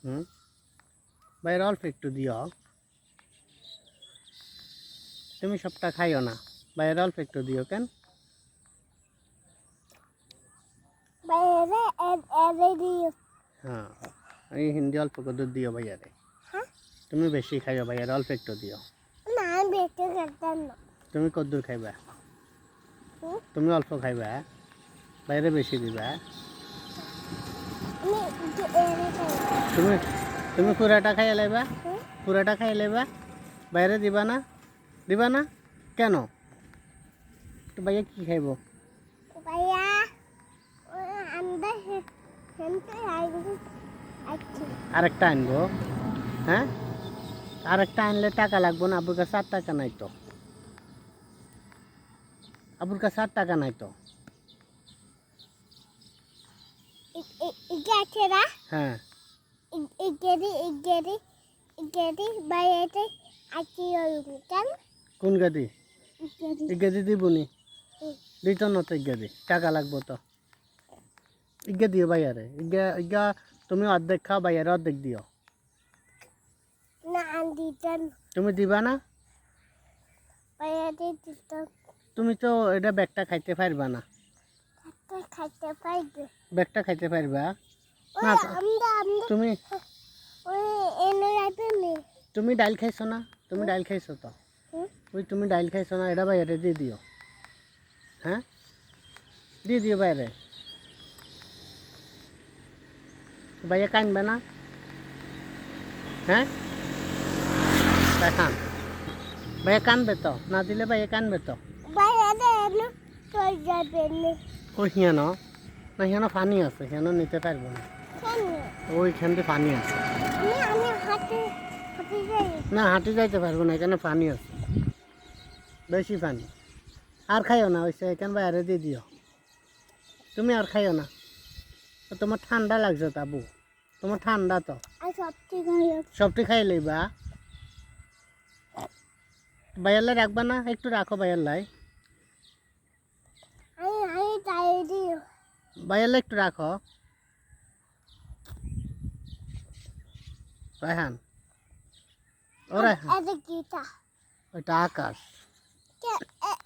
হুম, বাইরে অল্প একটু দিও। তুমি সবটা খাইও না, বাইরে অল্প একটু দিও। কেন? বাইরে এরে দিও। হ্যাঁ, এই হিন্দি অল্প করে দিও ভাইয়ারে। হ্যাঁ, তুমি বেশি খাইও, ভাইয়ারে অল্প একটু দিও। না আমি বেশি খেতাম না। তুমি কদ্দুর খাইবা? হুম, তুমি অল্প খাইবা, বাইরে বেশি দিবা। আমি এরে খাই। তুমি তুমি পুরাটা খাইয়া লাইবা, হুম, পুরাটা খাইয়া লাইবা, বাইরে দিবা না। দিবা না কেন? তো ভাইয়া কি খাইব? ভাইয়া আমরা হেনতে আইছি। আরেকটা আনবো। হ্যাঁ, আরেকটা আনলে টাকা লাগবো না? আবুর কাছে 8 টাকা নাই তো। আবুর কাছে 8 টাকা নাই তো। ইগাছেরা হ্যাঁ, ইগেরি বাইরে আছি কেন? কোন গাদি? ইগেরি ইগাদি দিবনি, দিত না তো। ইগাদি টাকা লাগবো তো। ইগা দিও ভাইয়ারে। ইগা ইগা তুমি অর্ধেক খাও, ভাইয়ারে অর্ধেক দিও। না দিতেন তুমি দিবা না? বাইরে দিতেন তুমি তো এটা ব্যাগটা খাইতে পারবা না। খাইতে পাইবে। ব্যাগটা খাইতে পারবা না? আমরা তুমি ওই এনে রাখবেন। তুমি ডাইল খাইছো না? তুমি ডাইল খাইছো তো। ওই তুমি ডাইল খাইছো না, এটা বাইরে দিয়ে দিও। হ্যাঁ, দিয়ে দিও বাইরে। ভাইয়া কানবে না? হ্যাঁ, দেখান। ভাইয়া কানবে তো, না দিলে ভাইয়া কানবে তো। বাইরে এনে চলে যাবেন। ওই হিয়ানো না, হিয়ানো পানি আছে, হিয়ানো নিতে পারবো না। কেন? ওইখান দিয়ে পানি আছে। আমি হাতে হাতে যাই। না, হাঁটি যাইতে পারবো না, এখানে পানি আছে, বেশি পানি। আর খাইও না, ওইসে এখানে বাইরে দিয়ে দিও। তুমি আর খাইও না। তো তোমার ঠান্ডা লাগছে তো আবু, তোমার ঠান্ডা তো। আর সব ঠিক হয়ে সবটি খাই লইবা। বাইয়াল্লাই রাখবা না? একটু রাখো বাইয়াল্লাই। আমি তাই দিই। বাইয়াল্লাই একটু রাখো। রায়হান, ও রায়হান, এটা কিটা? ওইটা আকাশ।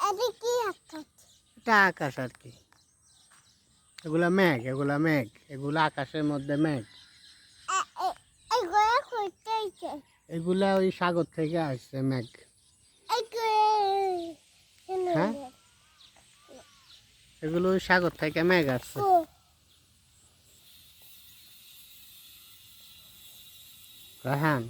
এটা কি আকাশ? এটা আকাশ আর কি। এগুলা মেঘ, এগুলা মেঘ, এগুলা আকাশের মধ্যে মেঘ। এগুলো করতে হয়েছে। এগুলা ওই সাগর থেকে আসছে মেঘ। হ্যাঁ, এগুলো ওই সাগর থেকে মেঘ আসছে। রায়হান,